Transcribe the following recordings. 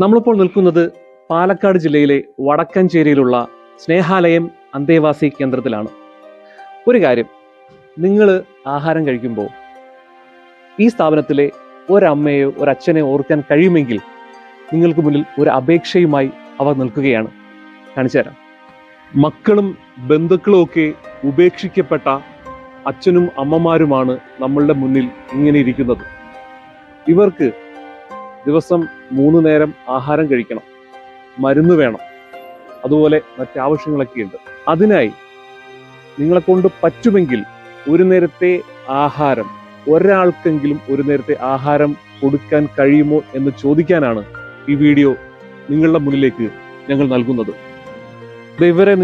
നമ്മളിപ്പോൾ നിൽക്കുന്നത് പാലക്കാട് ജില്ലയിലെ വടക്കഞ്ചേരിയിലുള്ള സ്നേഹാലയം അന്തേവാസി കേന്ദ്രത്തിലാണ്. ഒരു കാര്യം, നിങ്ങൾ ആഹാരം കഴിക്കുമ്പോൾ ഈ സ്ഥാപനത്തിലെ ഒരമ്മയോ ഒരച്ഛനെയോ ഓർക്കാൻ കഴിയുമെങ്കിൽ നിങ്ങൾക്ക് മുന്നിൽ ഒരു അപേക്ഷയുമായി അവർ നിൽക്കുകയാണ്. കാണിച്ചു തരാം. മക്കളും ബന്ധുക്കളും ഒക്കെ ഉപേക്ഷിക്കപ്പെട്ട അച്ഛനും അമ്മമാരുമാണ് നമ്മളുടെ മുന്നിൽ ഇങ്ങനെ ഇരിക്കുന്നത്. ഇവർക്ക് ദിവസം 3 നേരം ആഹാരം കഴിക്കണം, മരുന്ന് വേണം, അതുപോലെ മറ്റാവശ്യങ്ങളൊക്കെ ഉണ്ട്. അതിനായി നിങ്ങളെ കൊണ്ട് പറ്റുമെങ്കിൽ ഒരു നേരത്തെ ആഹാരം, ഒരാൾക്കെങ്കിലും ഒരു നേരത്തെ ആഹാരം കൊടുക്കാൻ കഴിയുമോ എന്ന് ചോദിക്കാനാണ് ഈ വീഡിയോ നിങ്ങളുടെ മുന്നിലേക്ക് ഞങ്ങൾ നൽകുന്നത്. ഇവരെ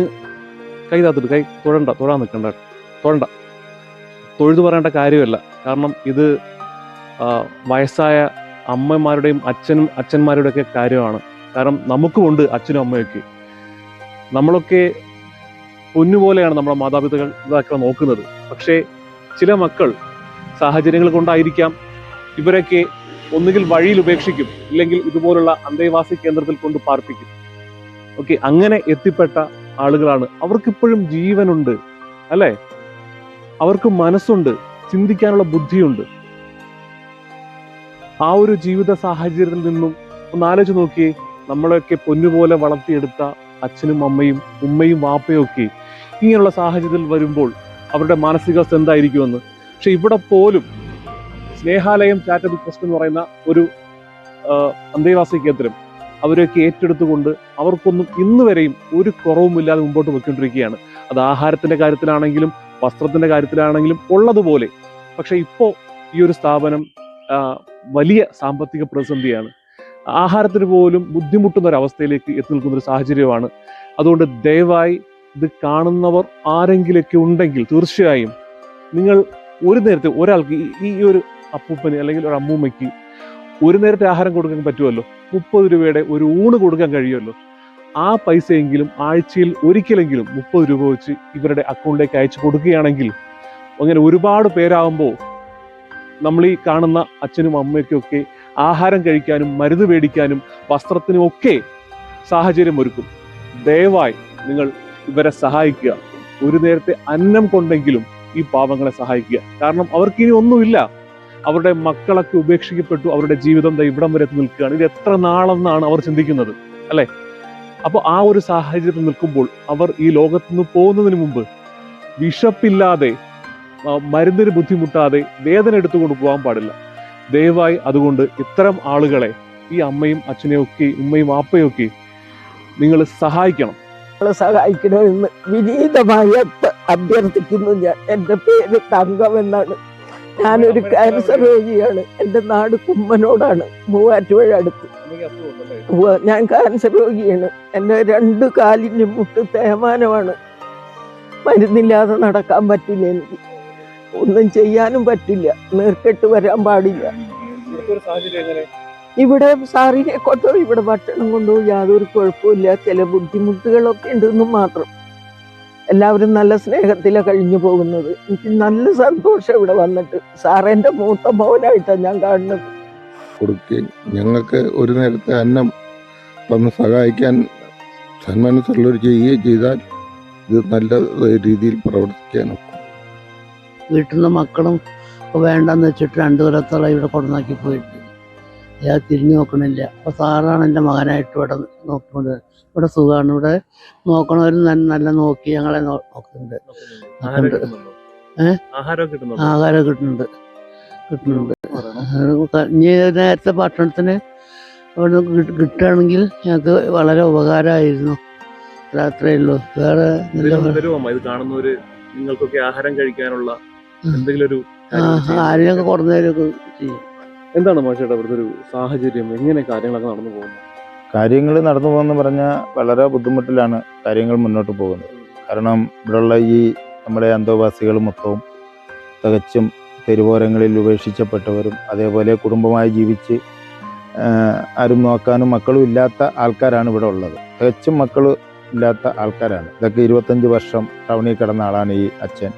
കൈ തൊഴാൻ നിൽക്കണ്ട, തൊഴുതു പറയേണ്ട കാര്യമല്ല. കാരണം ഇത് വയസ്സായ അമ്മമാരുടെയും അച്ഛന്മാരുടെയും ഒക്കെ കാര്യമാണ്. കാരണം നമുക്കുമുണ്ട് അച്ഛനും അമ്മയൊക്കെ. നമ്മളൊക്കെ പൊന്നുപോലെയാണ് നമ്മളെ മാതാപിതാക്കളെ നോക്കുന്നത്. പക്ഷേ ചില മക്കൾ സാഹചര്യങ്ങൾ കൊണ്ടായിരിക്കാം ഇവരൊക്കെ ഒന്നുകിൽ വഴിയിൽ ഉപേക്ഷിക്കും, ഇല്ലെങ്കിൽ ഇതുപോലുള്ള അന്തേവാസി കേന്ദ്രത്തിൽ കൊണ്ട് പാർപ്പിക്കും. ഓക്കെ, അങ്ങനെ എത്തിപ്പെട്ട ആളുകളാണ്. അവർക്കിപ്പോഴും ജീവനുണ്ട്, അല്ലേ? അവർക്ക് മനസ്സുണ്ട്, ചിന്തിക്കാനുള്ള ബുദ്ധിയുണ്ട്. ആ ഒരു ജീവിത സാഹചര്യത്തിൽ നിന്നും ഒന്ന് ആലോചിച്ച് നോക്കിയേ. നമ്മളെയൊക്കെ പൊന്നുപോലെ വളർത്തിയെടുത്ത അച്ഛനും അമ്മയും ഉമ്മയും വാപ്പയും ഒക്കെ ഇങ്ങനെയുള്ള സാഹചര്യത്തിൽ വരുമ്പോൾ അവരുടെ മാനസികാവസ്ഥ എന്തായിരിക്കുമെന്ന്. പക്ഷെ ഇവിടെ പോലും സ്നേഹാലയം ചാരിറ്റബിൾ ട്രസ്റ്റ് എന്ന് പറയുന്ന ഒരു അന്തേവാസി കേന്ദ്രം അവരെയൊക്കെ ഏറ്റെടുത്തുകൊണ്ട് അവർക്കൊന്നും ഇന്ന് വരെയും ഒരു കുറവുമില്ലാതെ മുമ്പോട്ട് പോയിക്കൊണ്ടിരിക്കുകയാണ്. അത് ആഹാരത്തിന്റെ കാര്യത്തിലാണെങ്കിലും വസ്ത്രത്തിന്റെ കാര്യത്തിലാണെങ്കിലും ഉള്ളതുപോലെ. പക്ഷെ ഇപ്പോൾ ഈ ഒരു സ്ഥാപനം വലിയ സാമ്പത്തിക പ്രതിസന്ധിയാണ്. ആഹാരത്തിന് പോലും ബുദ്ധിമുട്ടുന്ന ഒരു അവസ്ഥയിലേക്ക് എത്തി നിൽക്കുന്ന ഒരു സാഹചര്യമാണ്. അതുകൊണ്ട് ദയവായി ഇത് കാണുന്നവർ ആരെങ്കിലൊക്കെ ഉണ്ടെങ്കിൽ തീർച്ചയായും നിങ്ങൾ ഒരു നേരത്തെ ഒരാൾക്ക്, ഈ ഒരു അപ്പൂപ്പന് അല്ലെങ്കിൽ ഒരു അമ്മൂമ്മയ്ക്ക് ഒരു നേരത്തെ ആഹാരം കൊടുക്കാൻ പറ്റുമല്ലോ. 30 രൂപയുടെ ഒരു ഊണ് കൊടുക്കാൻ കഴിയുമല്ലോ. ആ പൈസയെങ്കിലും ആഴ്ചയിൽ ഒരിക്കലെങ്കിലും 30 രൂപ വെച്ച് ഇവരുടെ അക്കൗണ്ടിലേക്ക് അയച്ചു കൊടുക്കുകയാണെങ്കിൽ, അങ്ങനെ ഒരുപാട് പേരാകുമ്പോൾ നമ്മൾ ഈ കാണുന്ന അച്ഛനും അമ്മയ്ക്കൊക്കെ ആഹാരം കഴിക്കാനും മരുന്ന് മേടിക്കാനും വസ്ത്രത്തിനും ഒക്കെ സാഹചര്യം ഒരുക്കും. ദയവായി നിങ്ങൾ ഇവരെ സഹായിക്കുക. ഒരു നേരത്തെ അന്നം കൊണ്ടെങ്കിലും ഈ പാവങ്ങളെ സഹായിക്കുക. കാരണം അവർക്കിനി ഒന്നുമില്ല. അവരുടെ മക്കളൊക്കെ ഉപേക്ഷിക്കപ്പെട്ടു, അവരുടെ ജീവിതം ഇവിടം വരെ നിൽക്കുകയാണ്. ഇത് എത്ര നാളെന്നാണ് അവർ ചിന്തിക്കുന്നത്, അല്ലെ? അപ്പോൾ ആ ഒരു സാഹചര്യത്തിൽ നിൽക്കുമ്പോൾ അവർ ഈ ലോകത്ത് നിന്ന് പോകുന്നതിന് മുമ്പ് വിശപ്പില്ലാതെ, മരുന്നിന് ബുദ്ധിമുട്ടാതെ, വേദന എടുത്തുകൊണ്ട് പോകാൻ പാടില്ല. ദയവായി അതുകൊണ്ട് ഇത്തരം ആളുകളെ, ഈ അമ്മയും അച്ഛനെയും ഒക്കെ, ഉമ്മയും വാപ്പയും ഒക്കെ നിങ്ങൾ സഹായിക്കണം. സഹായിക്കണമെന്ന് വിനീതമായി അഭ്യർത്ഥിക്കുന്നു. എൻ്റെ പേര് തങ്കം എന്നാണ്. ഞാനൊരു ക്യാൻസർ രോഗിയാണ്. എൻ്റെ നാട് കുമ്മനോടാണ്, മൂവാറ്റുപുഴ അടുത്ത്. ഞാൻ ക്യാൻസർ രോഗിയാണ്. എൻ്റെ 2 കാലിന് മുട്ട് തേയ്മാനമാണ്. മരുന്നില്ലാതെ നടക്കാൻ പറ്റില്ല, എനിക്ക് ഒന്നും ചെയ്യാനും പറ്റില്ല. നീർക്കെട്ട് വരാൻ പാടില്ല. ഇവിടെ സാറിനെ കൊണ്ടോ ഇവിടെ ഭക്ഷണം കൊണ്ടോ യാതൊരു കുഴപ്പമില്ല. ചില ബുദ്ധിമുട്ടുകളൊക്കെ ഉണ്ടെന്നും മാത്രം. എല്ലാവരും നല്ല സ്നേഹത്തിലാണ് കഴിഞ്ഞു പോകുന്നത്. എനിക്ക് നല്ല സന്തോഷം ഇവിടെ വന്നിട്ട്. സാറെൻ്റെ മൂത്ത മോനായിട്ടാണ് ഞാൻ കാണുന്നത്. കൊടുക്കുകയും ഞങ്ങൾക്ക് ഒരു നേരത്തെ അന്നം തന്ന് സഹായിക്കാൻ സന്മനസ്സുള്ളവർ ചെയ്യുകയും ചെയ്താൽ ഇത് നല്ല രീതിയിൽ പ്രവർത്തിക്കാനും. വീട്ടിൽ നിന്ന് മക്കളും വേണ്ടെന്ന് വെച്ചിട്ട് 2 കൊല്ലത്തോളം ഇവിടെ കൊണ്ടുനാക്കി പോയിട്ട് ഞാൻ തിരിഞ്ഞു നോക്കണില്ല. അപ്പോൾ സാറാണ് എൻ്റെ മകനായിട്ട് ഇവിടെ നോക്കുന്നത്. ഇവിടെ സുഖമാണ്. ഇവിടെ നോക്കണവരും നല്ല നോക്കി ഞങ്ങളെ നോക്കുന്നുണ്ട്. ആഹാരം കിട്ടുന്നുണ്ട്. ഇനി നേരത്തെ ഭക്ഷണത്തിന് അവിടെ കിട്ടുകയാണെങ്കിൽ ഞങ്ങൾക്ക് വളരെ ഉപകാരമായിരുന്നു. അത്രയേ ഉള്ളൂ. വേറെ നിങ്ങൾക്കൊക്കെ ആഹാരം കഴിക്കാനുള്ള എന്തെങ്കിലും ആരെയൊക്കെ കുറഞ്ഞവരൊക്കെ ചെയ്യും. എന്താണ് മാഷേട്ടാ ഇവിടുത്തെ ഒരു സാഹചര്യം? എങ്ങനെ കാര്യങ്ങളൊക്കെ നടന്നു പോകുന്നു? കാര്യങ്ങൾ നടന്നു പോകുന്ന പറഞ്ഞാൽ വളരെ ബുദ്ധിമുട്ടിലാണ് കാര്യങ്ങൾ മുന്നോട്ട് പോകുന്നത്. കാരണം ഇവിടെയുള്ള ഈ നമ്മുടെ അന്തേവാസികൾ മൊത്തവും തികച്ചും തെരുവോരങ്ങളിൽ ഉപേക്ഷിക്കപ്പെട്ടവരും അതേപോലെ കുടുംബമായി ജീവിച്ച് ആരും നോക്കാനും മക്കളും ഇല്ലാത്ത ആൾക്കാരാണ് ഇവിടെ ഉള്ളത്. തികച്ചും മക്കൾ ഇല്ലാത്ത ആൾക്കാരാണ്. ഇതൊക്കെ 25 വർഷം ടൗണിൽ കിടന്ന ആളാണ് ഈ അച്ഛൻ.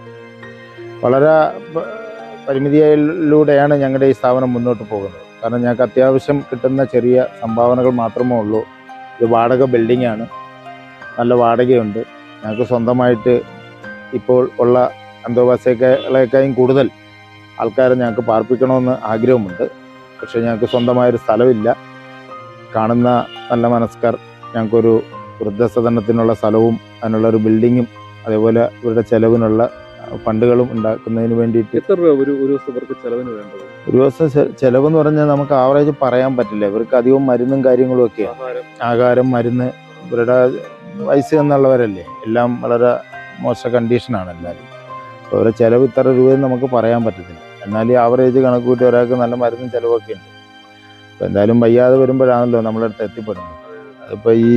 വളരെ പരിമിതിയിലൂടെയാണ് ഞങ്ങളുടെ ഈ സ്ഥാപനം മുന്നോട്ട് പോകുന്നത്. കാരണം ഞങ്ങൾക്ക് അത്യാവശ്യം കിട്ടുന്ന ചെറിയ സംഭാവനകൾ മാത്രമേ ഉള്ളൂ. ഇത് വാടക ബിൽഡിംഗ് ആണ്, നല്ല വാടകയുണ്ട്. ഞങ്ങൾക്ക് സ്വന്തമായിട്ട് ഇപ്പോൾ ഉള്ള അന്തേവാസികളെക്കാളും കൂടുതൽ ആൾക്കാരെ ഞങ്ങൾക്ക് പാർപ്പിക്കണമെന്ന് ആഗ്രഹമുണ്ട്. പക്ഷേ ഞങ്ങൾക്ക് സ്വന്തമായൊരു സ്ഥലമില്ല. കാണുന്ന നല്ല മനസ്കർ ഞങ്ങൾക്കൊരു വൃദ്ധസദനത്തിനുള്ള സ്ഥലവും അതിനുള്ളൊരു ബിൽഡിങ്ങും അതേപോലെ ഇവരുടെ ചെലവിനുള്ള ഫണ്ടുകളും ഉണ്ടാക്കുന്നതിന് വേണ്ടിയിട്ട്. എത്ര രൂപ ഒരു ദിവസം ഇവർക്ക് ചെലവിന് വേണ്ടത്? ഒരു ദിവസം ചെലവെന്ന് പറഞ്ഞാൽ നമുക്ക് ആവറേജ് പറയാൻ പറ്റില്ല. ഇവർക്ക് അധികം മരുന്നും കാര്യങ്ങളും ഒക്കെയാണ്. ആഹാരം, മരുന്ന്, ഇവരുടെ വയസ്സ് എന്നുള്ളവരല്ലേ, എല്ലാം വളരെ മോശ കണ്ടീഷനാണ് എല്ലാവരും. അപ്പോൾ അവരുടെ ചിലവ് ഇത്ര രൂപയെന്ന് നമുക്ക് പറയാൻ പറ്റത്തില്ല. എന്നാൽ ഈ ആവറേജ് കണക്ക് കൂട്ടി ഒരാൾക്ക് നല്ല മരുന്നും ചിലവൊക്കെ ഉണ്ട്. അപ്പോൾ എന്തായാലും വയ്യാതെ വരുമ്പോഴാണല്ലോ നമ്മളെ അടുത്ത് എത്തിപ്പെടുന്നത്. അതിപ്പോൾ ഈ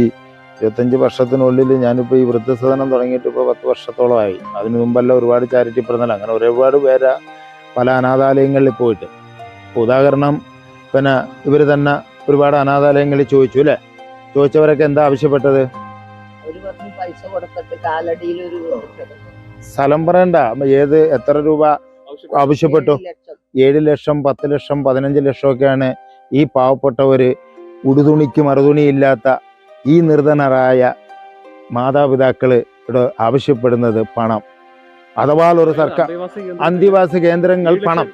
25 വർഷത്തിനുള്ളിൽ ഞാനിപ്പോൾ ഈ വൃദ്ധസദനം തുടങ്ങിയിട്ട് ഇപ്പോൾ 10 വർഷത്തോളമായി. അതിനു മുമ്പെല്ലാം ഒരുപാട് ചാരിറ്റി പ്രവർത്തനം, അങ്ങനെ ഒരുപാട് പേര് പല അനാഥാലയങ്ങളിൽ പോയിട്ട്. ഇപ്പോൾ ഉദാഹരണം പിന്നെ ഇവർ തന്നെ ഒരുപാട് അനാഥാലയങ്ങളിൽ ചോദിച്ചു അല്ലേ, ചോദിച്ചവരൊക്കെ എന്താ ആവശ്യപ്പെട്ടത്? പൈസ കൊടുത്തിട്ട് കാലടിയിലൊരു സ്ഥലം പറയണ്ട, എത്ര രൂപ ആവശ്യപ്പെട്ടു? 7 ലക്ഷം, 10 ലക്ഷം, 15 ലക്ഷമൊക്കെയാണ് ഈ പാവപ്പെട്ടവര്, ഉടുതുണിക്ക് മറുതുണിയില്ലാത്ത ഈ നിർധനരായ മാതാപിതാക്കള് ഇവിടെ ആവശ്യപ്പെടുന്നത് പണം. അഥവാ ഒരു സർക്കാർ അന്തിവാസി കേന്ദ്രങ്ങൾ പണം,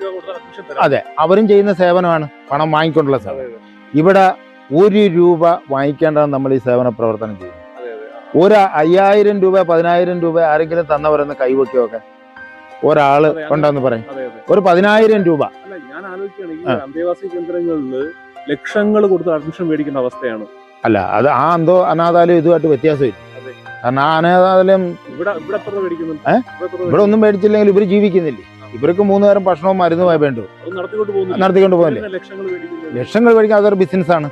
അതെ, അവരും ചെയ്യുന്ന സേവനമാണ് പണം വാങ്ങിക്കൊണ്ടുള്ള സേവനം. ഇവിടെ 1 രൂപ വാങ്ങിക്കേണ്ടതാണ് നമ്മൾ ഈ സേവന പ്രവർത്തനം ചെയ്യുന്നത്. ഒരു 5000 രൂപ 10000 രൂപ ആരെങ്കിലും തന്നവരെന്ന് കൈവയ്ക്കുകയൊക്കെ ഒരാള് ഉണ്ടെന്ന് പറയും. ഒരു 10000 രൂപ. ഞാൻ ആലോചിക്കുകയാണ്, ഈ അന്തേവാസി കേന്ദ്രങ്ങളിൽ ലക്ഷങ്ങൾ കൊടുത്ത് അഡ്മിഷൻ മേടിക്കുന്ന അവസ്ഥയാണ്. അല്ല, അത് ആ അനാഥാലയം ഇതുമായിട്ട് വ്യത്യാസമില്ല. കാരണം ആ അനാഥാലയം ഇവിടെ ഒന്നും മേടിച്ചില്ലെങ്കിൽ ഇവർ ജീവിക്കുന്നില്ലേ? ഇവർക്ക് 3 നേരം ഭക്ഷണവും മരുന്നുമായി വേണ്ടു നടത്തിക്കൊണ്ട് പോകുന്നില്ലേ? ലക്ഷങ്ങൾ മേടിക്കാൻ അതൊരു ബിസിനസ്സാണ്.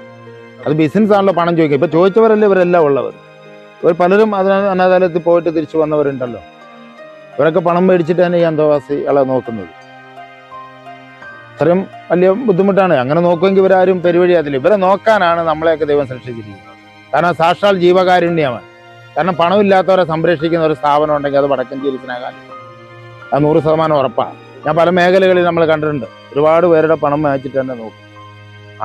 അത് ബിസിനസ് ആണല്ലോ, പണം ചോദിക്കുക. ഇപ്പൊ ചോദിച്ചവരല്ലേ ഇവരെല്ലാം ഉള്ളവർ. ഇവർ പലരും അനാഥാലയത്തിൽ പോയിട്ട് തിരിച്ചു വന്നവരുണ്ടല്ലോ. ഇവരൊക്കെ പണം മേടിച്ചിട്ട് തന്നെ ഈ അന്തേവാസികളെ നോക്കുന്നത്. അത്രയും വലിയ ബുദ്ധിമുട്ടാണ്. അങ്ങനെ നോക്കുമെങ്കിൽ ഇവരാരും പെരുവഴിയാത്തില്ല. ഇവരെ നോക്കാനാണ് നമ്മളെയൊക്കെ ദൈവം സൃഷ്ടിച്ചിരിക്കുന്നത്. കാരണം സാക്ഷാൽ ജീവകാരുണ്യമാണ്. കാരണം പണമില്ലാത്തവരെ സംരക്ഷിക്കുന്ന ഒരു സ്ഥാപനം ഉണ്ടെങ്കിൽ അത് വടക്കഞ്ചേരി സ്നേഹാലയം. അത് 100% ഉറപ്പാണ്. ഞാൻ പല മേഖലകളിൽ നമ്മൾ കണ്ടിട്ടുണ്ട്. ഒരുപാട് പേരുടെ പണം വാങ്ങിച്ചിട്ട് തന്നെ നോക്കും.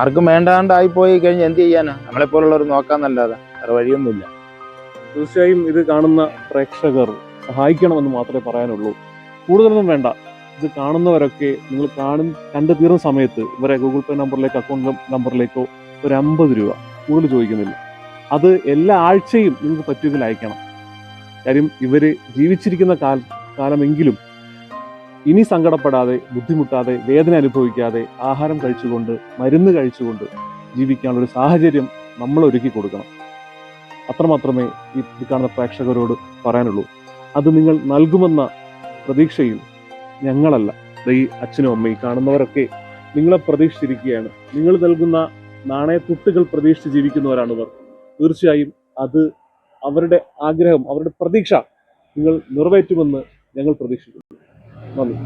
ആർക്കും വേണ്ടാണ്ടായി പോയി കഴിഞ്ഞാൽ എന്ത് ചെയ്യാനാ? നമ്മളെപ്പോലുള്ളവർ നോക്കാന്നല്ലാതെ വേറെ വഴിയൊന്നുമില്ല. തീർച്ചയായും ഇത് കാണുന്ന പ്രേക്ഷകർ സഹായിക്കണമെന്ന് മാത്രമേ പറയാനുള്ളൂ. കൂടുതലൊന്നും വേണ്ട. ഇത് കാണുന്നവരൊക്കെ നിങ്ങൾ കണ്ടു തീർന്ന സമയത്ത് ഇവരെ ഗൂഗിൾ പേ നമ്പറിലേക്കോ അക്കൗണ്ട് നമ്പറിലേക്കോ ഒരു 50 രൂപ കൂടുതൽ ചോദിക്കുന്നില്ല. അത് എല്ലാ ആഴ്ചയും നിങ്ങൾക്ക് പറ്റുമെങ്കിൽ അയക്കണം. കാര്യം ഇവര് ജീവിച്ചിരിക്കുന്ന കാലമെങ്കിലും ഇനി സങ്കടപ്പെടാതെ, ബുദ്ധിമുട്ടാതെ, വേദന അനുഭവിക്കാതെ, ആഹാരം കഴിച്ചുകൊണ്ട്, മരുന്ന് കഴിച്ചുകൊണ്ട് ജീവിക്കാനുള്ളൊരു സാഹചര്യം നമ്മൾ ഒരുക്കി കൊടുക്കണം. അത്രമാത്രമേ ഈ കാണുന്ന പ്രേക്ഷകരോട് പറയാനുള്ളൂ. അത് നിങ്ങൾ നൽകുമെന്ന പ്രതീക്ഷയിൽ ഞങ്ങളല്ല, ഈ അച്ഛനും അമ്മയും കാണുന്നവരൊക്കെ നിങ്ങളെ പ്രതീക്ഷിച്ചിരിക്കുകയാണ്. നിങ്ങൾ നൽകുന്ന നാണയത്തുട്ടുകൾ പ്രതീക്ഷിച്ച് ജീവിക്കുന്നവരാണിവർ. തീർച്ചയായും അത് അവരുടെ ആഗ്രഹം, അവരുടെ പ്രതീക്ഷ നിങ്ങൾ നിറവേറ്റുമെന്ന് ഞങ്ങൾ പ്രതീക്ഷിക്കുന്നു. നന്ദി.